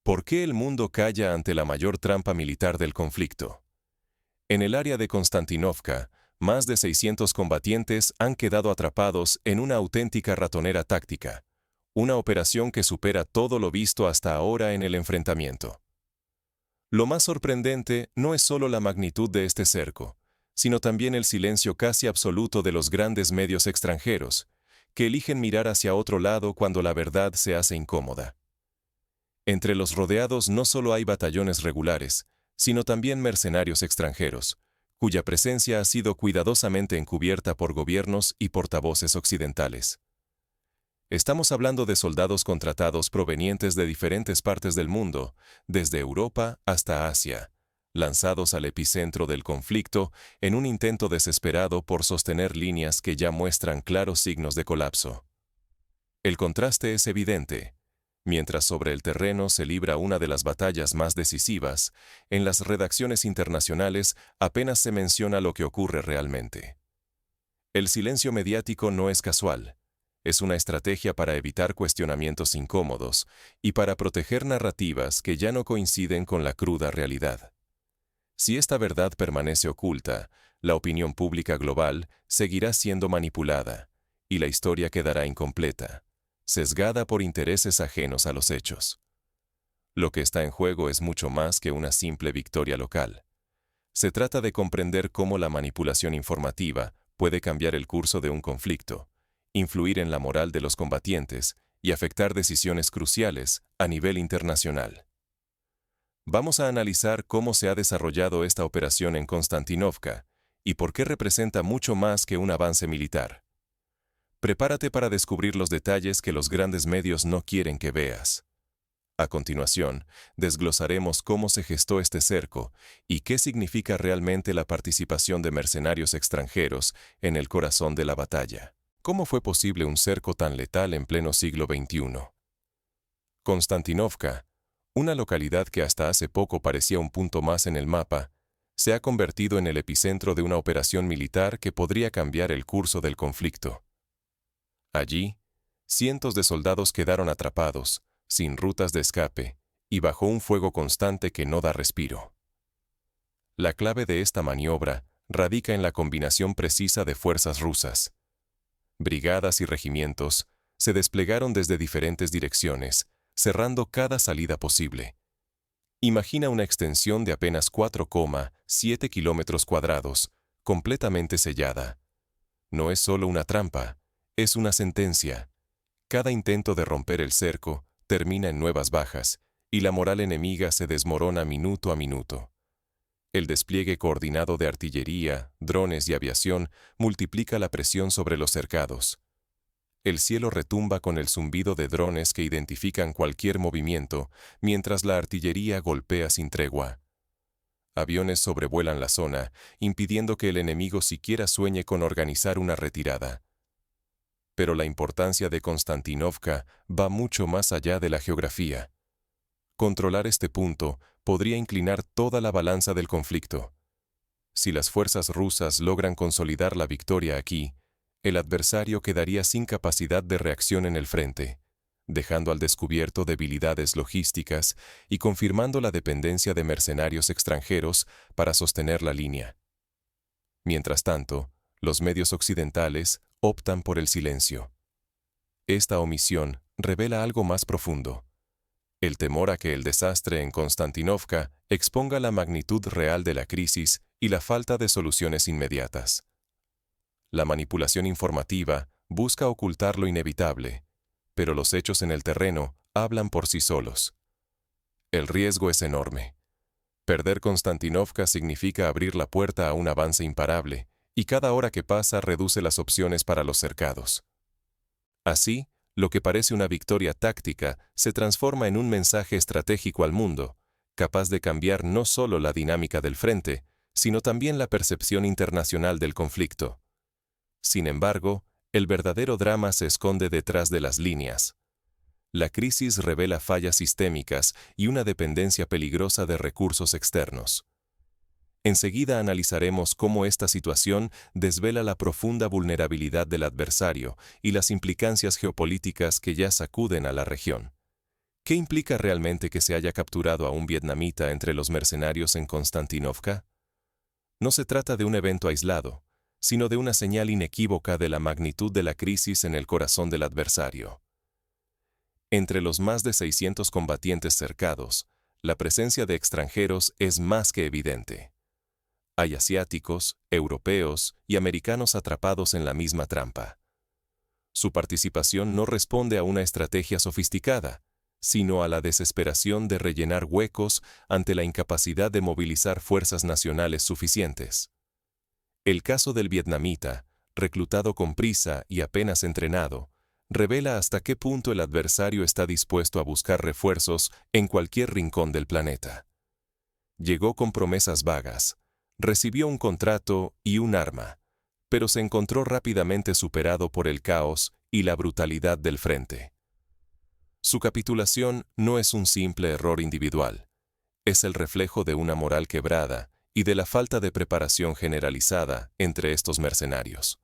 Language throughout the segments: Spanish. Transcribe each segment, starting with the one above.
¿Por qué el mundo calla ante la mayor trampa militar del conflicto? En el área de Konstantinovka, más de 600 combatientes han quedado atrapados en una auténtica ratonera táctica, una operación que supera todo lo visto hasta ahora en el enfrentamiento. Lo más sorprendente no es solo la magnitud de este cerco, sino también el silencio casi absoluto de los grandes medios extranjeros, que eligen mirar hacia otro lado cuando la verdad se hace incómoda. Entre los rodeados no solo hay batallones regulares, sino también mercenarios extranjeros, cuya presencia ha sido cuidadosamente encubierta por gobiernos y portavoces occidentales. Estamos hablando de soldados contratados provenientes de diferentes partes del mundo, desde Europa hasta Asia, lanzados al epicentro del conflicto en un intento desesperado por sostener líneas que ya muestran claros signos de colapso. El contraste es evidente. Mientras sobre el terreno se libra una de las batallas más decisivas, en las redacciones internacionales apenas se menciona lo que ocurre realmente. El silencio mediático no es casual. Es una estrategia para evitar cuestionamientos incómodos y para proteger narrativas que ya no coinciden con la cruda realidad. Si esta verdad permanece oculta, la opinión pública global seguirá siendo manipulada y la historia quedará incompleta, sesgada por intereses ajenos a los hechos. Lo que está en juego es mucho más que una simple victoria local. Se trata de comprender cómo la manipulación informativa puede cambiar el curso de un conflicto, influir en la moral de los combatientes y afectar decisiones cruciales a nivel internacional. Vamos a analizar cómo se ha desarrollado esta operación en Konstantinovka y por qué representa mucho más que un avance militar. Prepárate para descubrir los detalles que los grandes medios no quieren que veas. A continuación, desglosaremos cómo se gestó este cerco y qué significa realmente la participación de mercenarios extranjeros en el corazón de la batalla. ¿Cómo fue posible un cerco tan letal en pleno siglo XXI? Konstantinovka, una localidad que hasta hace poco parecía un punto más en el mapa, se ha convertido en el epicentro de una operación militar que podría cambiar el curso del conflicto. Allí, cientos de soldados quedaron atrapados, sin rutas de escape, y bajo un fuego constante que no da respiro. La clave de esta maniobra radica en la combinación precisa de fuerzas rusas. Brigadas y regimientos se desplegaron desde diferentes direcciones, cerrando cada salida posible. Imagina una extensión de apenas 4,7 kilómetros cuadrados, completamente sellada. No es solo una trampa, es una sentencia. Cada intento de romper el cerco termina en nuevas bajas, y la moral enemiga se desmorona minuto a minuto. El despliegue coordinado de artillería, drones y aviación multiplica la presión sobre los cercados. El cielo retumba con el zumbido de drones que identifican cualquier movimiento, mientras la artillería golpea sin tregua. Aviones sobrevuelan la zona, impidiendo que el enemigo siquiera sueñe con organizar una retirada. Pero la importancia de Konstantinovka va mucho más allá de la geografía. Controlar este punto podría inclinar toda la balanza del conflicto. Si las fuerzas rusas logran consolidar la victoria aquí, el adversario quedaría sin capacidad de reacción en el frente, dejando al descubierto debilidades logísticas y confirmando la dependencia de mercenarios extranjeros para sostener la línea. Mientras tanto, los medios occidentales optan por el silencio. Esta omisión revela algo más profundo: el temor a que el desastre en Konstantinovka exponga la magnitud real de la crisis y la falta de soluciones inmediatas. La manipulación informativa busca ocultar lo inevitable, pero los hechos en el terreno hablan por sí solos. El riesgo es enorme. Perder Konstantinovka significa abrir la puerta a un avance imparable, y cada hora que pasa reduce las opciones para los cercados. Así, lo que parece una victoria táctica se transforma en un mensaje estratégico al mundo, capaz de cambiar no solo la dinámica del frente, sino también la percepción internacional del conflicto. Sin embargo, el verdadero drama se esconde detrás de las líneas. La crisis revela fallas sistémicas y una dependencia peligrosa de recursos externos. Enseguida analizaremos cómo esta situación desvela la profunda vulnerabilidad del adversario y las implicancias geopolíticas que ya sacuden a la región. ¿Qué implica realmente que se haya capturado a un vietnamita entre los mercenarios en Konstantinovka? No se trata de un evento aislado, sino de una señal inequívoca de la magnitud de la crisis en el corazón del adversario. Entre los más de 600 combatientes cercados, la presencia de extranjeros es más que evidente. Hay asiáticos, europeos y americanos atrapados en la misma trampa. Su participación no responde a una estrategia sofisticada, sino a la desesperación de rellenar huecos ante la incapacidad de movilizar fuerzas nacionales suficientes. El caso del vietnamita, reclutado con prisa y apenas entrenado, revela hasta qué punto el adversario está dispuesto a buscar refuerzos en cualquier rincón del planeta. Llegó con promesas vagas, recibió un contrato y un arma, pero se encontró rápidamente superado por el caos y la brutalidad del frente. Su capitulación no es un simple error individual, es el reflejo de una moral quebrada y de la falta de preparación generalizada entre estos mercenarios.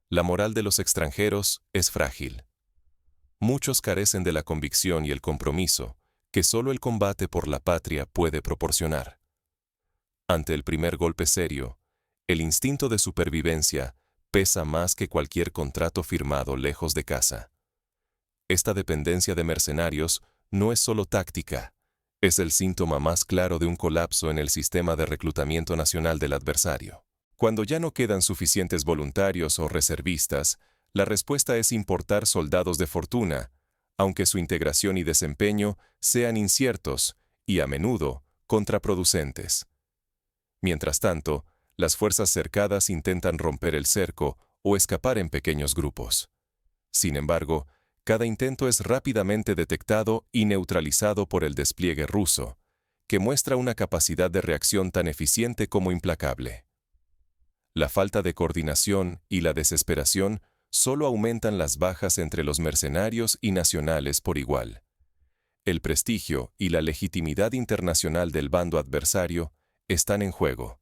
La moral de los extranjeros es frágil. Muchos carecen de la convicción y el compromiso que solo el combate por la patria puede proporcionar. Ante el primer golpe serio, el instinto de supervivencia pesa más que cualquier contrato firmado lejos de casa. Esta dependencia de mercenarios no es solo táctica, es el síntoma más claro de un colapso en el sistema de reclutamiento nacional del adversario. Cuando ya no quedan suficientes voluntarios o reservistas, la respuesta es importar soldados de fortuna, aunque su integración y desempeño sean inciertos y, a menudo, contraproducentes. Mientras tanto, las fuerzas cercadas intentan romper el cerco o escapar en pequeños grupos. Sin embargo, cada intento es rápidamente detectado y neutralizado por el despliegue ruso, que muestra una capacidad de reacción tan eficiente como implacable. La falta de coordinación y la desesperación solo aumentan las bajas entre los mercenarios y nacionales por igual. El prestigio y la legitimidad internacional del bando adversario están en juego.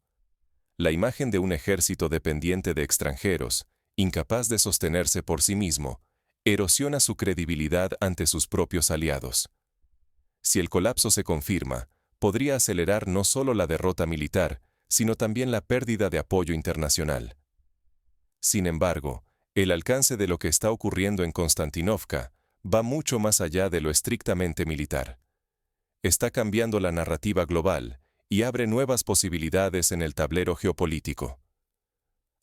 La imagen de un ejército dependiente de extranjeros, incapaz de sostenerse por sí mismo, erosiona su credibilidad ante sus propios aliados. Si el colapso se confirma, podría acelerar no solo la derrota militar, sino también la pérdida de apoyo internacional. Sin embargo, el alcance de lo que está ocurriendo en Konstantinovka va mucho más allá de lo estrictamente militar. Está cambiando la narrativa global y abre nuevas posibilidades en el tablero geopolítico.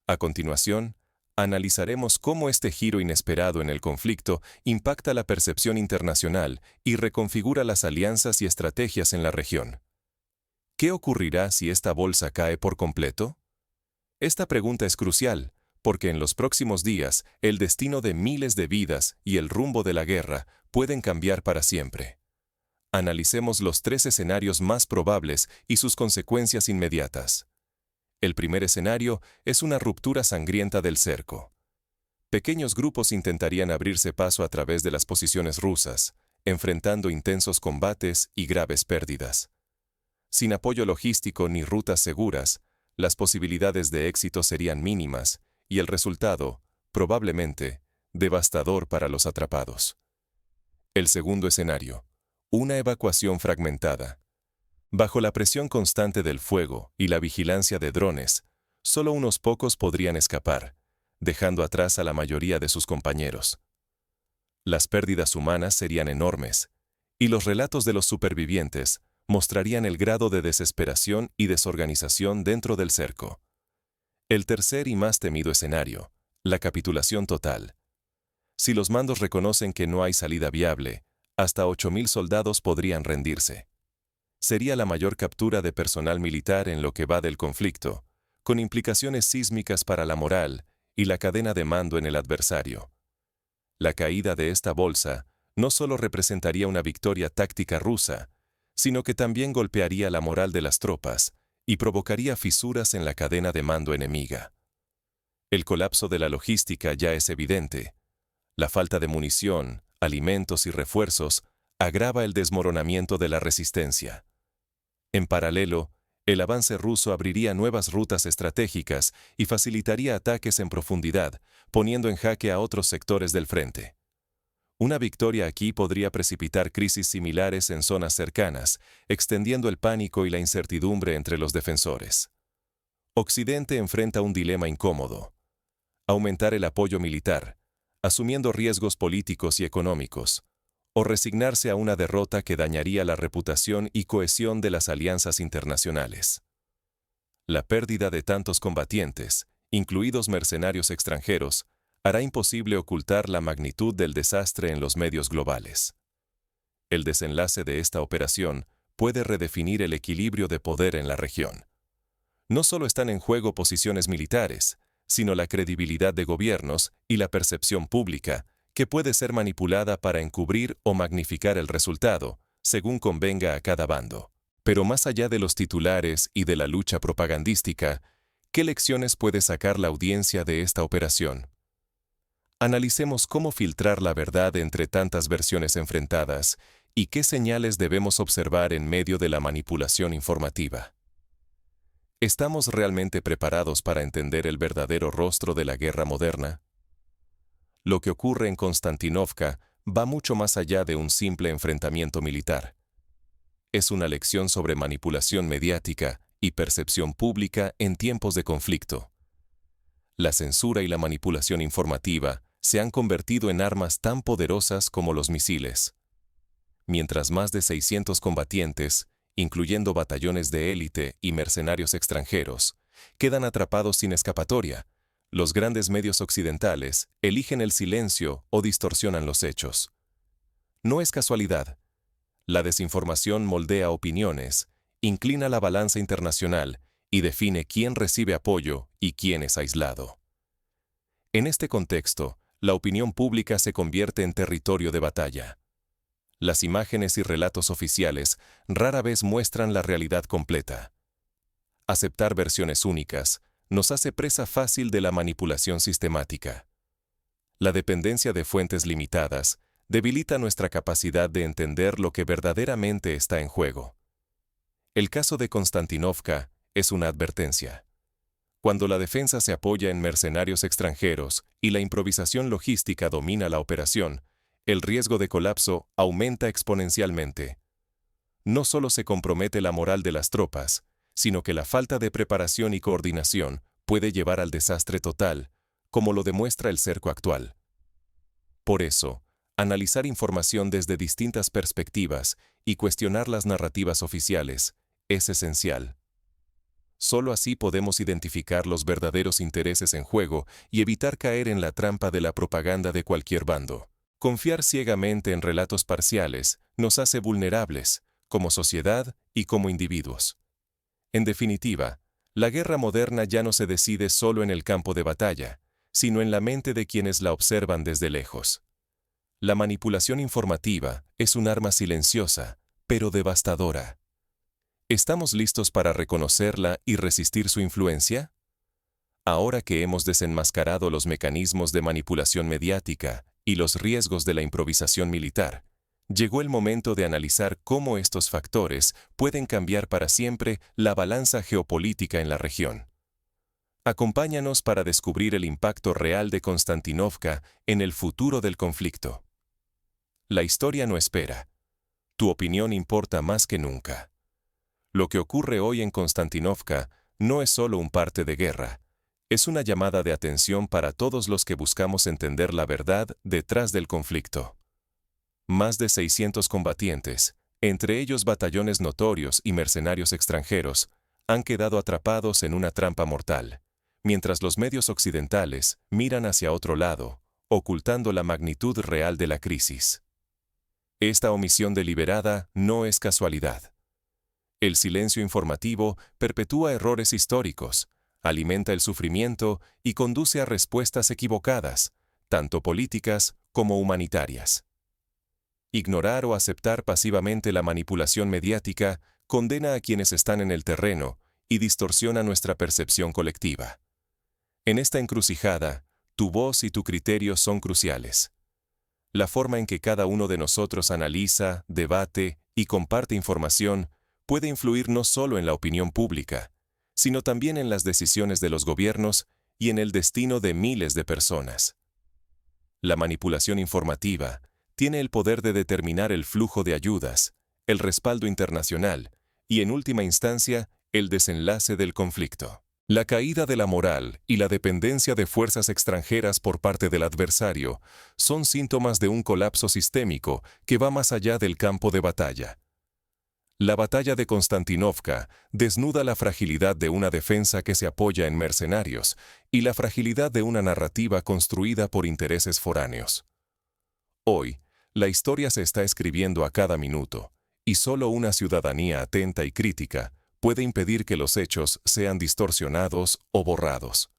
A continuación, analizaremos cómo este giro inesperado en el conflicto impacta la percepción internacional y reconfigura las alianzas y estrategias en la región. ¿Qué ocurrirá si esta bolsa cae por completo? Esta pregunta es crucial, porque en los próximos días el destino de miles de vidas y el rumbo de la guerra pueden cambiar para siempre. Analicemos los 3 escenarios más probables y sus consecuencias inmediatas. El primer escenario es una ruptura sangrienta del cerco. Pequeños grupos intentarían abrirse paso a través de las posiciones rusas, enfrentando intensos combates y graves pérdidas. Sin apoyo logístico ni rutas seguras, las posibilidades de éxito serían mínimas y el resultado, probablemente, devastador para los atrapados. El segundo escenario, una evacuación fragmentada. Bajo la presión constante del fuego y la vigilancia de drones, solo unos pocos podrían escapar, dejando atrás a la mayoría de sus compañeros. Las pérdidas humanas serían enormes, y los relatos de los supervivientes mostrarían el grado de desesperación y desorganización dentro del cerco. El tercer y más temido escenario, la capitulación total. Si los mandos reconocen que no hay salida viable, hasta 8.000 soldados podrían rendirse. Sería la mayor captura de personal militar en lo que va del conflicto, con implicaciones sísmicas para la moral y la cadena de mando en el adversario. La caída de esta bolsa no solo representaría una victoria táctica rusa, sino que también golpearía la moral de las tropas y provocaría fisuras en la cadena de mando enemiga. El colapso de la logística ya es evidente. La falta de munición, alimentos y refuerzos agrava el desmoronamiento de la resistencia. En paralelo, el avance ruso abriría nuevas rutas estratégicas y facilitaría ataques en profundidad, poniendo en jaque a otros sectores del frente. Una victoria aquí podría precipitar crisis similares en zonas cercanas, extendiendo el pánico y la incertidumbre entre los defensores. Occidente enfrenta un dilema incómodo: aumentar el apoyo militar, asumiendo riesgos políticos y económicos, o resignarse a una derrota que dañaría la reputación y cohesión de las alianzas internacionales. La pérdida de tantos combatientes, incluidos mercenarios extranjeros, hará imposible ocultar la magnitud del desastre en los medios globales. El desenlace de esta operación puede redefinir el equilibrio de poder en la región. No solo están en juego posiciones militares, sino la credibilidad de gobiernos y la percepción pública, que puede ser manipulada para encubrir o magnificar el resultado, según convenga a cada bando. Pero más allá de los titulares y de la lucha propagandística, ¿qué lecciones puede sacar la audiencia de esta operación? Analicemos cómo filtrar la verdad entre tantas versiones enfrentadas y qué señales debemos observar en medio de la manipulación informativa. ¿Estamos realmente preparados para entender el verdadero rostro de la guerra moderna? Lo que ocurre en Konstantinovka va mucho más allá de un simple enfrentamiento militar. Es una lección sobre manipulación mediática y percepción pública en tiempos de conflicto. La censura y la manipulación informativa se han convertido en armas tan poderosas como los misiles. Mientras más de 600 combatientes, incluyendo batallones de élite y mercenarios extranjeros, quedan atrapados sin escapatoria, los grandes medios occidentales eligen el silencio o distorsionan los hechos. No es casualidad. La desinformación moldea opiniones, inclina la balanza internacional y define quién recibe apoyo y quién es aislado. En este contexto, la opinión pública se convierte en territorio de batalla. Las imágenes y relatos oficiales rara vez muestran la realidad completa. Aceptar versiones únicas nos hace presa fácil de la manipulación sistemática. La dependencia de fuentes limitadas debilita nuestra capacidad de entender lo que verdaderamente está en juego. El caso de Konstantinovka es una advertencia. Cuando la defensa se apoya en mercenarios extranjeros y la improvisación logística domina la operación, el riesgo de colapso aumenta exponencialmente. No solo se compromete la moral de las tropas, sino que la falta de preparación y coordinación puede llevar al desastre total, como lo demuestra el cerco actual. Por eso, analizar información desde distintas perspectivas y cuestionar las narrativas oficiales es esencial. Solo así podemos identificar los verdaderos intereses en juego y evitar caer en la trampa de la propaganda de cualquier bando. Confiar ciegamente en relatos parciales nos hace vulnerables, como sociedad y como individuos. En definitiva, la guerra moderna ya no se decide solo en el campo de batalla, sino en la mente de quienes la observan desde lejos. La manipulación informativa es un arma silenciosa, pero devastadora. ¿Estamos listos para reconocerla y resistir su influencia? Ahora que hemos desenmascarado los mecanismos de manipulación mediática y los riesgos de la improvisación militar, llegó el momento de analizar cómo estos factores pueden cambiar para siempre la balanza geopolítica en la región. Acompáñanos para descubrir el impacto real de Konstantinovka en el futuro del conflicto. La historia no espera. Tu opinión importa más que nunca. Lo que ocurre hoy en Konstantinovka no es solo un parte de guerra, es una llamada de atención para todos los que buscamos entender la verdad detrás del conflicto. Más de 600 combatientes, entre ellos batallones notorios y mercenarios extranjeros, han quedado atrapados en una trampa mortal, mientras los medios occidentales miran hacia otro lado, ocultando la magnitud real de la crisis. Esta omisión deliberada no es casualidad. El silencio informativo perpetúa errores históricos, alimenta el sufrimiento y conduce a respuestas equivocadas, tanto políticas como humanitarias. Ignorar o aceptar pasivamente la manipulación mediática condena a quienes están en el terreno y distorsiona nuestra percepción colectiva. En esta encrucijada, tu voz y tu criterio son cruciales. La forma en que cada uno de nosotros analiza, debate y comparte información puede influir no solo en la opinión pública, sino también en las decisiones de los gobiernos y en el destino de miles de personas. La manipulación informativa tiene el poder de determinar el flujo de ayudas, el respaldo internacional y, en última instancia, el desenlace del conflicto. La caída de la moral y la dependencia de fuerzas extranjeras por parte del adversario son síntomas de un colapso sistémico que va más allá del campo de batalla. La batalla de Constantinopka desnuda la fragilidad de una defensa que se apoya en mercenarios y la fragilidad de una narrativa construida por intereses foráneos. Hoy, la historia se está escribiendo a cada minuto, y solo una ciudadanía atenta y crítica puede impedir que los hechos sean distorsionados o borrados.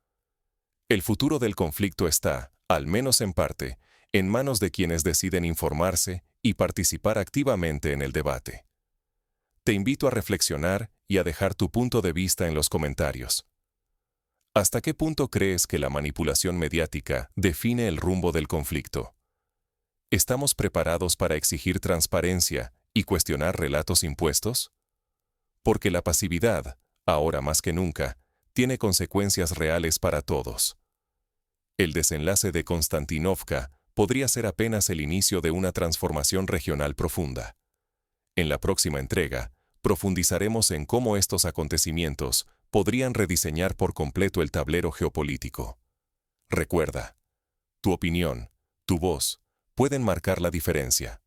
El futuro del conflicto está, al menos en parte, en manos de quienes deciden informarse y participar activamente en el debate. Te invito a reflexionar y a dejar tu punto de vista en los comentarios. ¿Hasta qué punto crees que la manipulación mediática define el rumbo del conflicto? ¿Estamos preparados para exigir transparencia y cuestionar relatos impuestos? Porque la pasividad, ahora más que nunca, tiene consecuencias reales para todos. El desenlace de Constantinopka podría ser apenas el inicio de una transformación regional profunda. En la próxima entrega, profundizaremos en cómo estos acontecimientos podrían rediseñar por completo el tablero geopolítico. Recuerda, tu opinión, tu voz, pueden marcar la diferencia.